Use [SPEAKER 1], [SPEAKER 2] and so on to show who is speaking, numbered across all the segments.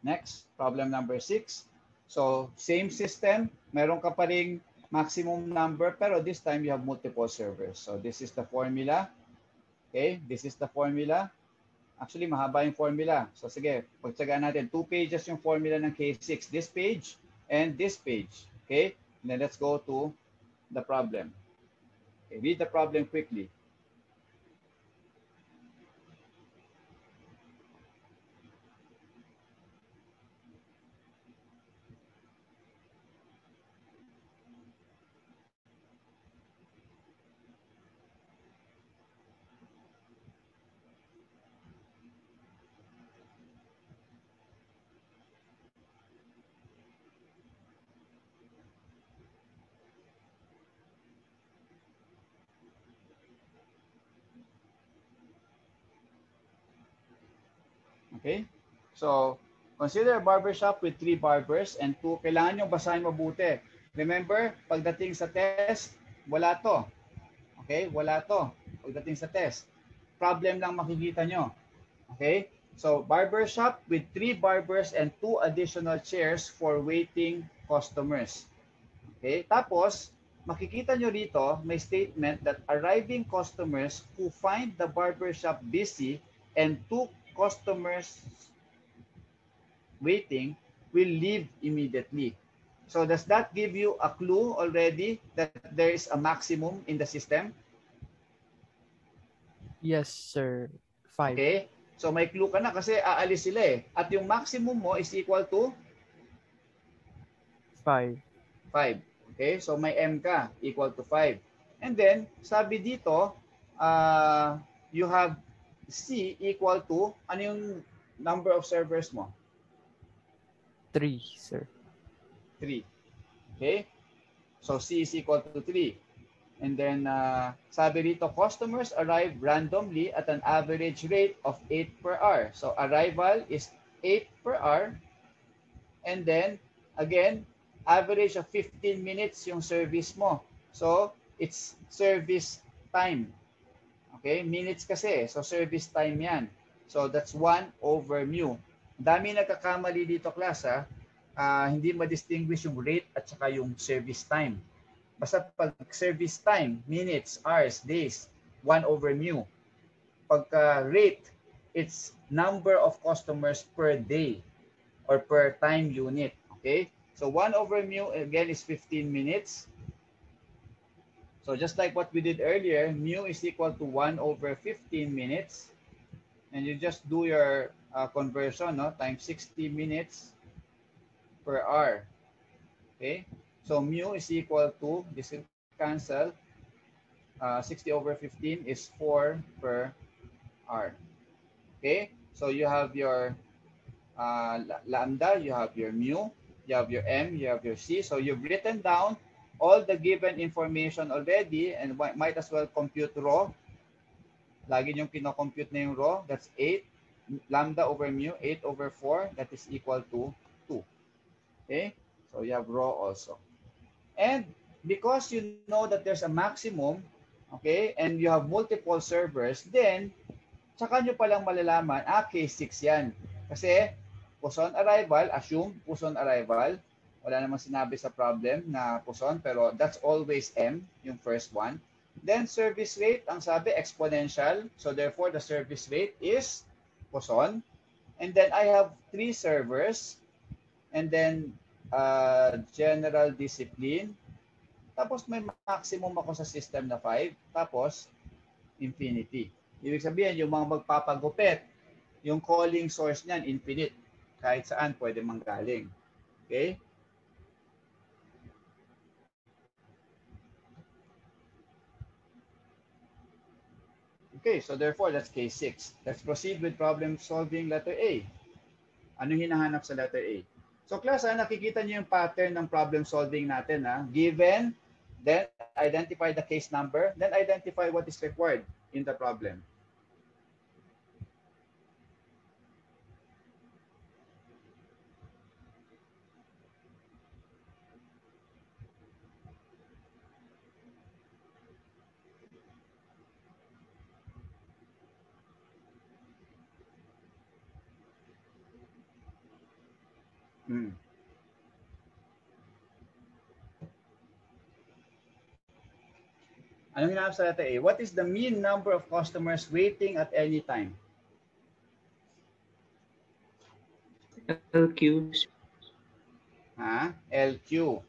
[SPEAKER 1] Next, problem number 6. So, same system. Meron ka pa ring maximum number, pero this time you have multiple servers. So, this is the formula. Okay, this is the formula. Actually, mahaba yung formula. So, sige, pagtsagaan natin. 2 pages yung formula ng K6. This page and this page. Okay, and then let's go to the problem. Okay, read the problem quickly. Okay? So, consider a barbershop with 3 barbers and 2. Kailangan nyo basahin mabuti. Remember, pagdating sa test, wala to. Okay? Wala to. Pagdating sa test. Problem lang makikita nyo. Okay? So, barbershop with 3 barbers and 2 additional chairs for waiting customers. Okay? Tapos, makikita nyo rito, may statement that arriving customers who find the barbershop busy and 2 customers waiting will leave immediately. So does that give you a clue already that there is a maximum in the system?
[SPEAKER 2] Yes, sir. 5.
[SPEAKER 1] Okay? So may clue ka na kasi aalis sila eh. At yung maximum mo is equal to
[SPEAKER 2] 5.
[SPEAKER 1] 5. Okay? So may M ka, equal to 5. And then, sabi dito, you have C equal to, ano yung number of servers mo?
[SPEAKER 2] 3, sir.
[SPEAKER 1] 3. Okay? So C is equal to 3. And then, sabi rito, customers arrive randomly at an average rate of 8 per hour. So, arrival is 8 per hour. And then, again, average of 15 minutes yung service mo. So, it's service time. Okay? Minutes kasi. So, service time yan. So, that's 1 over mu. Dami nagkakamali dito, class, ha? Hindi ma-distinguish yung rate at saka yung service time. Basta pag service time, minutes, hours, days, 1 over mu. Pagka rate, it's number of customers per day or per time unit. Okay? So 1 over mu, again, is 15 minutes. So just like what we did earlier, mu is equal to 1 over 15 minutes. And you just do your conversion, no? Times 60 minutes per hour. Okay? So mu is equal to, this will cancel, 60 over 15 is 4 per hour. Okay? So you have your lambda, you have your mu, you have your m, you have your c. So you've written down all the given information already and might as well compute rho. Lagi niyong kinocompute na yung rho. That's 8 lambda over mu, 8 over 4. That is equal to 2. Okay? So you have rho also. And because you know that there's a maximum, okay, and you have multiple servers, then tsaka nyo palang malalaman, case 6 yan. Kasi puson arrival, assume puson arrival. Wala namang sinabi sa problem na puson, pero that's always M, yung first one. Then service rate, ang sabi exponential. So therefore, the service rate is puson. And then I have 3 servers. And then general discipline. Tapos may maximum ako sa system na 5. Tapos infinity. Ibig sabihin, yung mga magpapagupit, yung calling source niyan, infinite. Kahit saan pwede manggaling. Okay? Okay, so therefore, that's case 6. Let's proceed with problem solving letter A. Ano hinahanap sa letter A? So class, nakikita niyo yung pattern ng problem solving natin. Given, then identify the case number, then identify what is required in the problem. Hmm. Anong hinahanap sa letter A? What is the mean number of customers waiting at any time?
[SPEAKER 3] LQ.
[SPEAKER 1] Ha? LQ.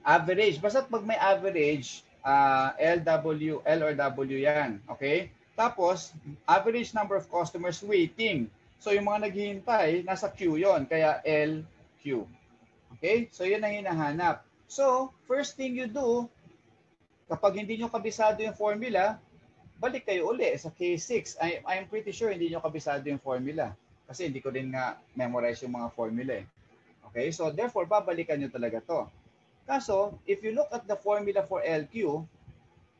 [SPEAKER 1] Average. Basta pag may average, LW, L or W yan. Okay? Tapos, average number of customers waiting. So, yung mga naghihintay, nasa Q yon. Kaya LQ. Okay? So, yun ang hinahanap. So, first thing you do, kapag hindi nyo kabisado yung formula, balik kayo uli sa K6. I'm pretty sure hindi nyo kabisado yung formula. Kasi hindi ko rin nga memorize yung mga formula eh. Okay? So, therefore, babalikan nyo talaga to. Kaso, if you look at the formula for LQ,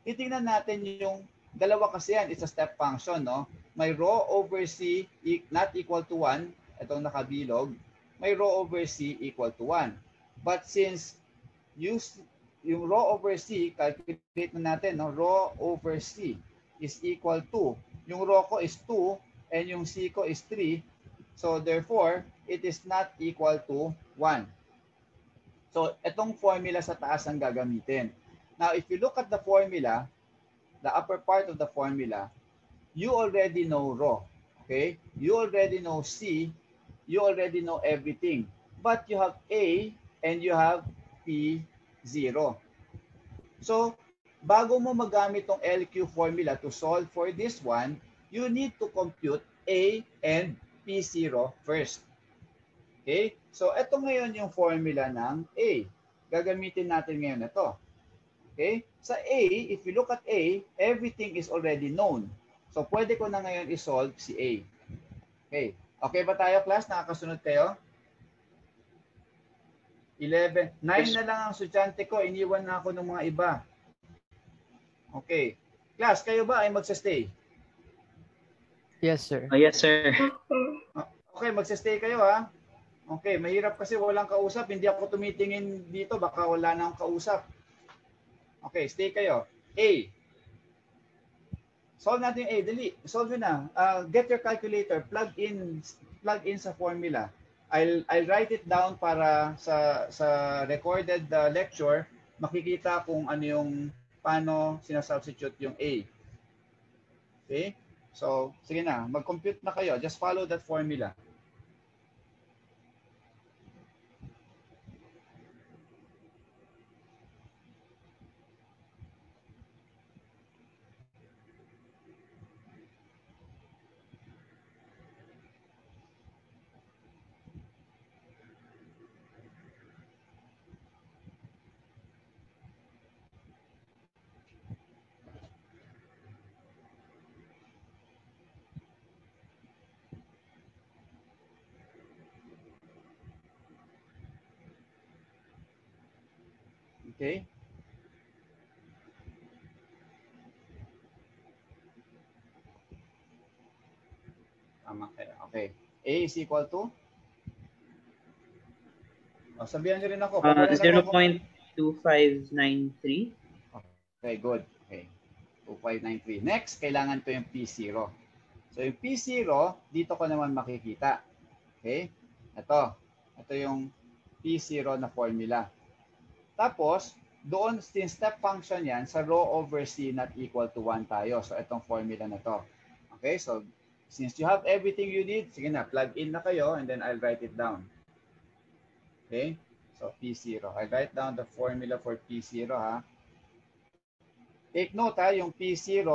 [SPEAKER 1] titingnan natin yung dalawa kasi yan. It's a step function, no? May rho over C not equal to 1, itong nakabilog. May rho over C equal to 1. But since yung rho over C, calculate na natin, no? Rho over C is equal to, yung rho ko is 2 and yung C ko is 3. So, therefore, it is not equal to 1. So, itong formula sa taas ang gagamitin. Now, if you look at the formula, the upper part of the formula, you already know rho. Okay? You already know C. You already know everything. But you have A and you have P0. So, bago mo magamit tong LQ formula to solve for this one, you need to compute A and P0 first. Okay? So, ito ngayon yung formula ng A. Gagamitin natin ngayon ito. Okay? Sa A, if you look at A, everything is already known. So, pwede ko na ngayon isolve si A. Okay. Okay ba tayo, class? Nakakasunod kayo? 11. 9 na lang ang estudyante ko. Iniwan na ako ng mga iba. Okay. Class, kayo ba ay magsa-stay?
[SPEAKER 2] Yes, sir.
[SPEAKER 3] Yes, sir.
[SPEAKER 1] Okay, magsa-stay kayo ha. Okay, mahirap kasi walang kausap. Hindi ako tumitingin dito. Baka wala na akong kausap. Okay, stay kayo. A. Solve natin yung A. Dali. Solve yun na. Get your calculator. Plug in sa formula. I'll write it down para sa recorded lecture, makikita kung ano yung paano sinasubstitute yung A. Okay? So, sige na. Mag-compute na kayo. Just follow that formula. Okay? Tama kayo. Okay. A is equal to? Sabihan nyo rin ako.
[SPEAKER 3] 0.2593.
[SPEAKER 1] Okay, good. Okay. 2593. Next, kailangan ko yung P0. So, yung P0, dito ko naman makikita. Okay? Ito. Ito yung P0 na formula. Tapos, doon, since step function yan, sa rho over C not equal to 1 tayo. So, itong formula na to. Okay? So, since you have everything you need, sige na, plug in na kayo and then I'll write it down. Okay? So, P0. I'll write down the formula for P0, ha? Take note, ha? Yung P0,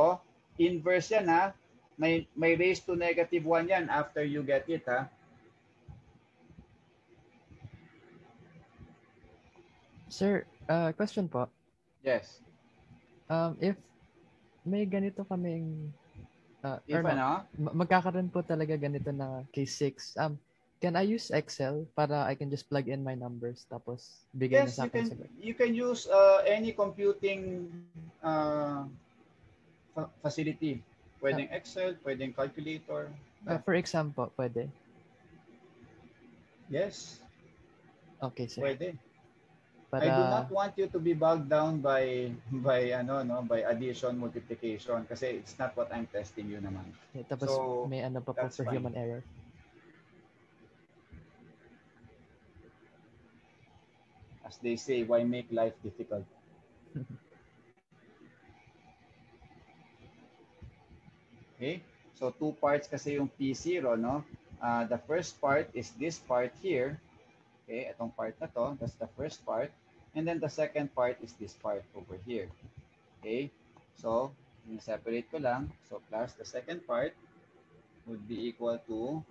[SPEAKER 1] inverse yan, ha? May raise to negative 1 yan after you get it, ha?
[SPEAKER 2] Sir, question po.
[SPEAKER 1] Yes.
[SPEAKER 2] If may ganito kaming
[SPEAKER 1] If
[SPEAKER 2] magkakaroon po talaga ganito na K6, can I use Excel para I can just plug in my numbers tapos bigay na
[SPEAKER 1] yes,
[SPEAKER 2] sa akin sagot?
[SPEAKER 1] you can use any computing facility. Pwedeng Excel, pwedeng calculator.
[SPEAKER 2] For example, pwede?
[SPEAKER 1] Yes.
[SPEAKER 2] Okay, sir.
[SPEAKER 1] Pwede.
[SPEAKER 2] Para...
[SPEAKER 1] I do not want you to be bogged down by addition, multiplication kasi it's not what I'm testing you naman.
[SPEAKER 2] Okay, tapos
[SPEAKER 1] so,
[SPEAKER 2] may ano pa po for human error.
[SPEAKER 1] As they say, why make life difficult? Okay? So, two parts kasi yung P0, no? The first part is this part here. Okay, itong part na to, that's the first part. And then the second part is this part over here. Okay? So, separate ko lang. So, plus the second part would be equal to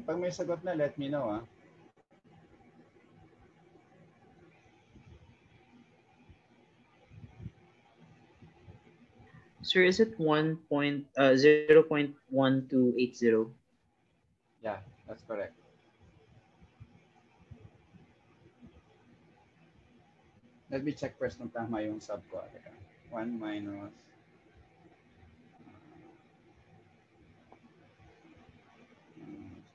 [SPEAKER 1] pag may sagot na, let me know, ah.
[SPEAKER 3] Sir, is it 0.1280?
[SPEAKER 1] Yeah, that's correct. Let me check first kung tama yung sub ko. 1 minus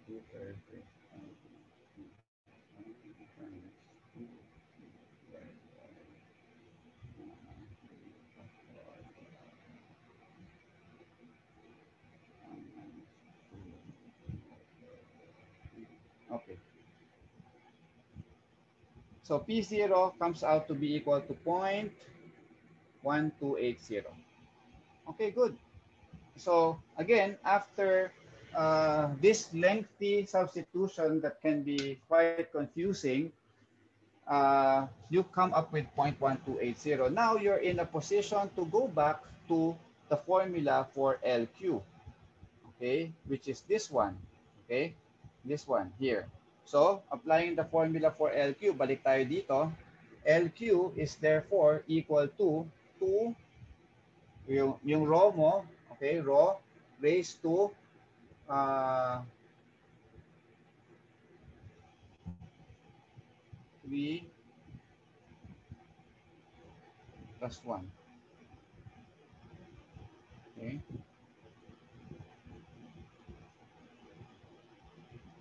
[SPEAKER 1] 230. Okay. So P0 comes out to be equal to 0.1280. Okay, good. So again, after this lengthy substitution that can be quite confusing, you come up with 0.1280. Now you're in a position to go back to the formula for LQ, okay, which is this one, okay, this one here. So applying the formula for LQ, balik tayo dito. LQ is therefore equal to 2, yung rho mo, okay, rho raised to 3 plus 1. Okay.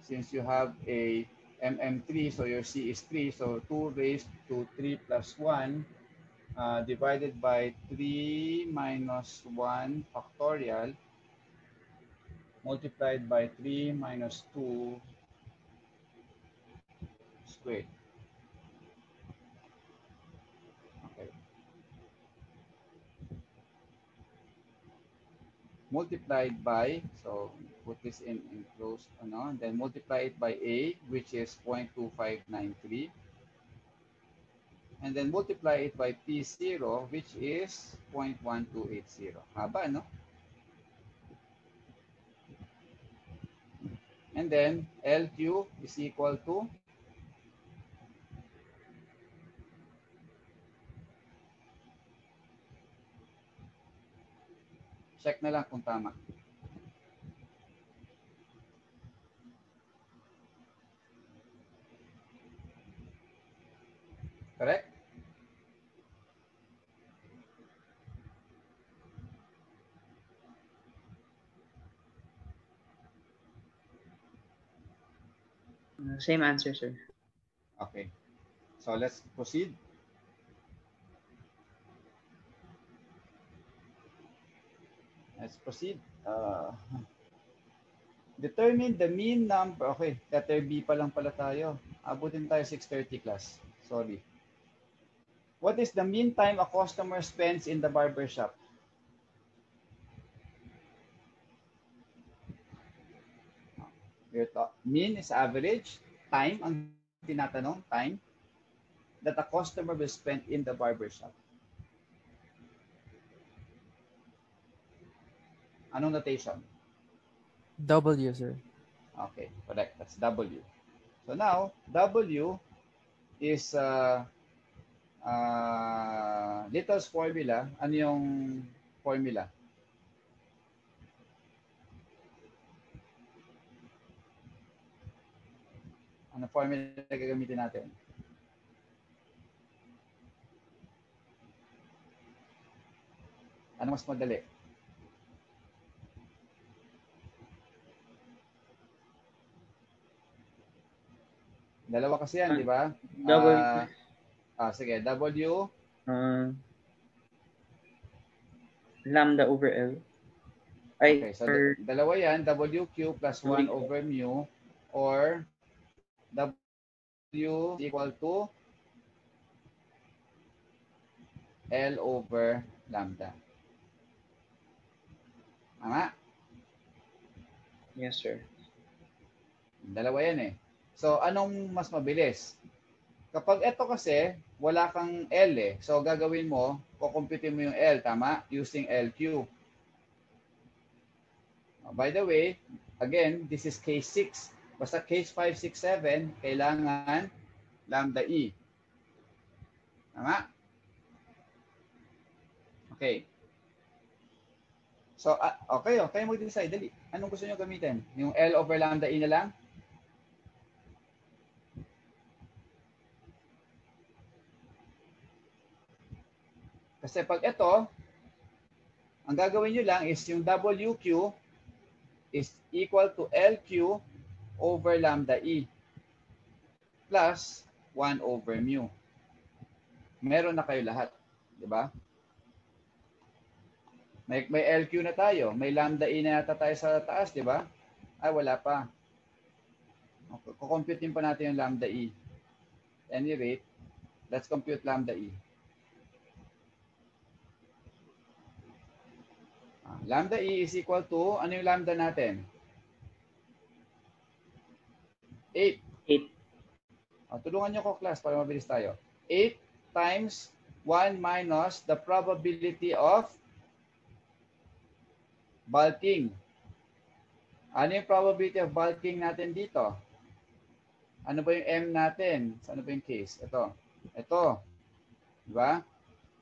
[SPEAKER 1] Since you have a MM3, so your C is 3, so 2 raised to 3 plus 1 divided by 3 minus 1 factorial multiplied by 3 minus 2 squared. Okay. Multiplied by, so put this in closed, and then multiply it by A, which is 0.2593. And then multiply it by P0, which is 0.1280. Haba, no? And then LQ is equal to check na lang kung tama. Correct?
[SPEAKER 3] Same answer, sir.
[SPEAKER 1] Okay. So let's proceed. Let's proceed. Determine the mean number. Okay, letter B pa lang pala tayo. Abutin tayo 6:30 class. Sorry. What is the mean time a customer spends in the barber shop? Mean is average. Time, ang tinatanong, time that a customer will spend in the barbershop. Anong notation?
[SPEAKER 2] W, sir.
[SPEAKER 1] Okay, correct. That's W. So now, W is Little's formula. Ano yung formula? Ano formula na gagamitin natin? Ano mas madali? Dalawa kasi yan, di ba?
[SPEAKER 3] W.
[SPEAKER 1] Sige, W.
[SPEAKER 3] Lambda over L.
[SPEAKER 1] Okay, so dalawa yan, WQ plus 1 over mu, or W equal to L over lambda. Tama?
[SPEAKER 3] Yes, sir.
[SPEAKER 1] Dalawa yan eh. So, anong mas mabilis? Kapag ito kasi, wala kang L eh. So, gagawin mo, kukumputin mo yung L, tama? Using LQ. By the way, again, this is case 6. Basta case 5, 6, 7, kailangan lambda E. Tama? Okay. So, okay, mag-decide. Dali. Anong gusto nyo gamitin? Yung L over lambda E na lang? Kasi pag ito, ang gagawin nyo lang is yung WQ is equal to LQ over lambda E plus 1 over mu. Meron na kayo lahat. Di ba? May LQ na tayo. May lambda E na yata tayo sa taas, di ba? Ay, wala pa. Kukomputin pa natin yung lambda E. At any rate, let's compute lambda E. Lambda E is equal to, ano yung lambda natin? 8.
[SPEAKER 3] 8.
[SPEAKER 1] Tulungan nyo ko, class, para mabilis tayo. 8 times 1 minus the probability of bulking. Ano yung probability of bulking natin dito? Ano ba yung M natin? Ano ba yung case? Ito. Diba?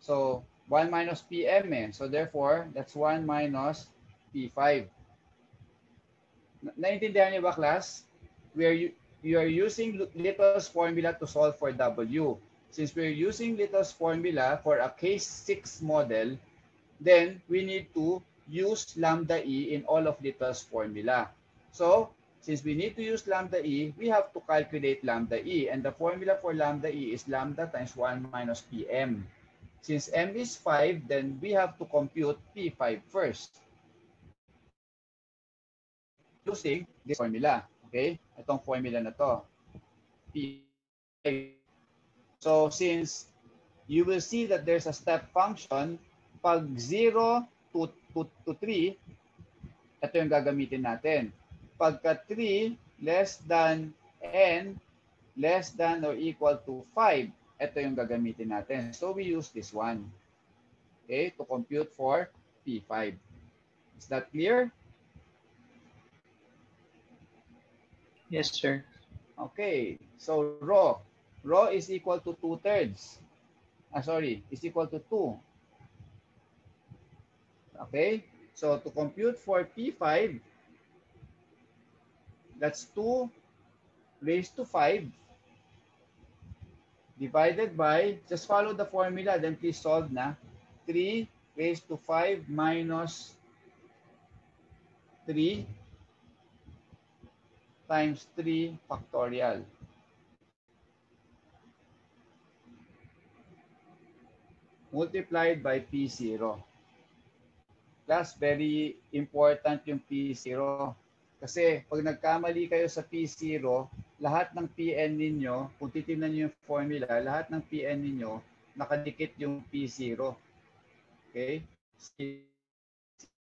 [SPEAKER 1] So, 1 minus PM eh. So, therefore, that's 1 minus P5. Naintindihan niyo ba, class? You are using Little's formula to solve for W. Since we're using Little's formula for a case 6 model, then we need to use lambda E in all of Little's formula. So, since we need to use lambda E, we have to calculate lambda E. And the formula for lambda E is lambda times 1 minus PM. Since M is 5, then we have to compute P5 first. Using this formula. Okay? Itong formula na to. P5. So, since you will see that there's a step function, pag 0 to 3, ito yung gagamitin natin. Pagka 3 less than n less than or equal to 5, ito yung gagamitin natin. So we use this one, okay, to compute for P5. Is that clear?
[SPEAKER 3] Yes, sir.
[SPEAKER 1] Okay, so rho is equal to 2/3. Is equal to 2. Okay, so to compute for P5, that's 2 raised to 5 divided by, just follow the formula, then please solve na, 3 raised to 5 minus 3 times 3 factorial. Multiplied by P0. That's very important yung P0. Kasi pag nagkamali kayo sa P0, lahat ng PN ninyo, kung titignan niyo yung formula, lahat ng PN ninyo, nakadikit yung P0. Okay? See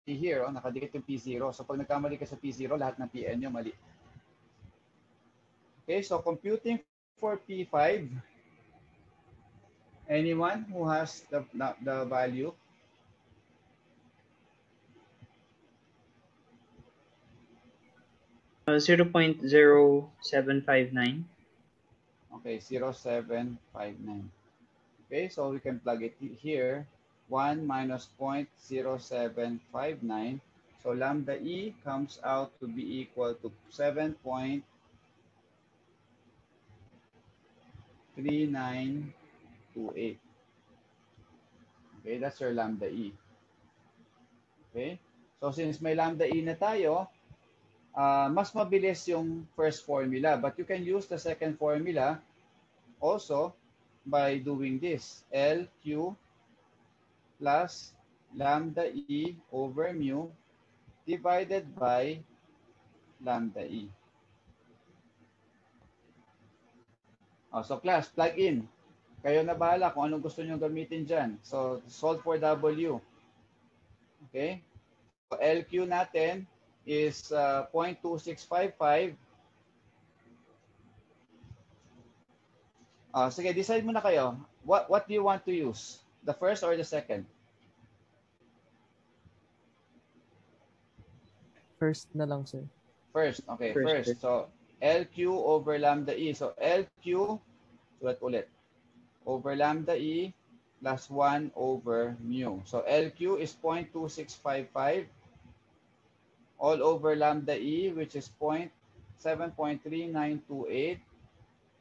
[SPEAKER 1] here, nakadikit yung P0. So pag nagkamali ka sa P0, lahat ng PN nyo mali. Okay, so computing for P5. Anyone who has the value?
[SPEAKER 3] Uh, 0.0759.
[SPEAKER 1] Okay, 0759. Okay, so we can plug it here. 1 minus 0.0759. So lambda E comes out to be equal to 7.3928. Okay, that's your lambda E. Okay, so since may lambda E na tayo, mas mabilis yung first formula. But you can use the second formula also by doing this. LQ plus lambda E over mu divided by lambda E. So class, plug in. Kayo na bahala kung anong gusto nyo gamitin dyan. So solve for W. Okay? So LQ natin is 0.2655. Sige, decide muna kayo. What do you want to use? The first or the second?
[SPEAKER 2] First na lang, sir.
[SPEAKER 1] First. Okay,
[SPEAKER 3] First.
[SPEAKER 1] first. So LQ over lambda E. So LQ, sulat ulit, over lambda E plus 1 over mu. So LQ is 0.2655 all over lambda E, which is 7.3928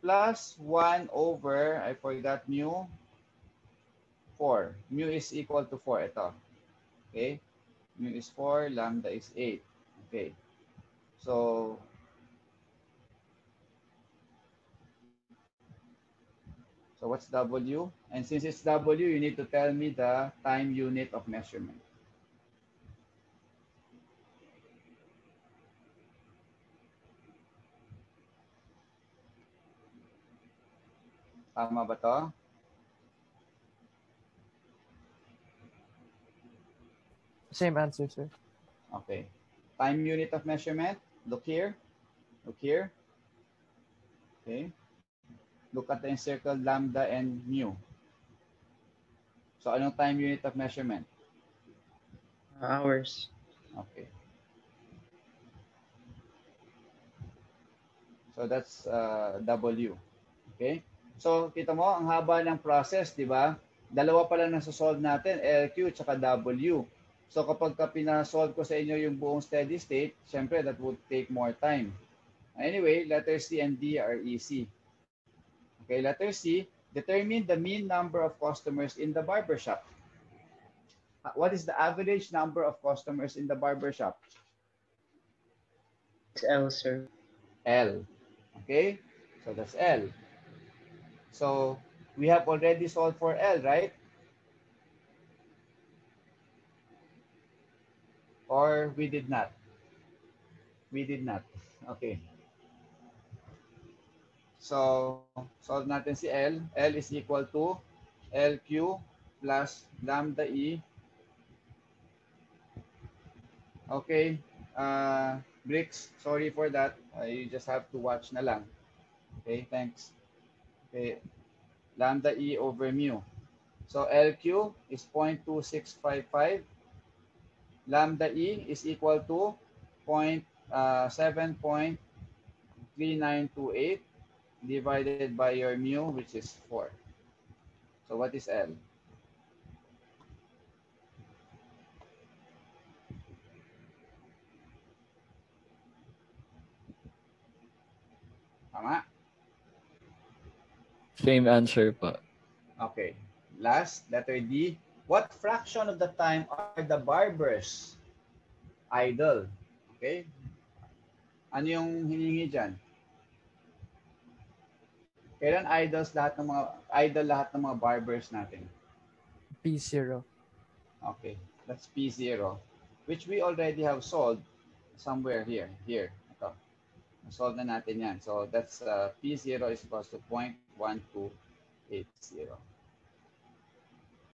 [SPEAKER 1] plus 1 over, I forgot mu, 4. Mu is equal to 4. Ito. Okay? Mu is 4, lambda is 8. Okay. So what's W? And since it's W, you need to tell me the time unit of measurement. Tama ba to?
[SPEAKER 2] Same answer, sir.
[SPEAKER 1] Okay. Time unit of measurement. Look here. Look here. Okay. Look at the encircled lambda and mu. So anong time unit of measurement?
[SPEAKER 3] Hours.
[SPEAKER 1] Okay. So that's W. Okay? So kita mo, ang haba ng process, di ba? Dalawa pa lang nasa-solve natin, LQ tsaka W. So kapag pinasolve ko sa inyo yung buong steady state, syempre that would take more time. Anyway, letter C and D are easy. Okay, letter C, determine the mean number of customers in the barbershop. What is the average number of customers in the barbershop?
[SPEAKER 3] It's L, sir.
[SPEAKER 1] L. Okay, so that's L. So we have already solved for L, right? Or we did not? We did not. Okay. So solve natin si L. L is equal to LQ plus lambda E. Okay. Bricks, sorry for that. You just have to watch na lang. Okay, thanks. Okay. Lambda E over mu. So LQ is 0.2655. Lambda E is equal to 7.3928 divided by your mu, which is 4. So what is L? Tama?
[SPEAKER 4] Same answer po.
[SPEAKER 1] Okay. Last, letter D. What fraction of the time are the barbers idle? Okay? Ano yung hiningi dyan? Kailan idle lahat ng mga barbers natin?
[SPEAKER 2] P0.
[SPEAKER 1] Okay. That's P0, which we already have solved somewhere here. Here. Ito. Solve na natin yan. So that's P0 is equal to 0.1280.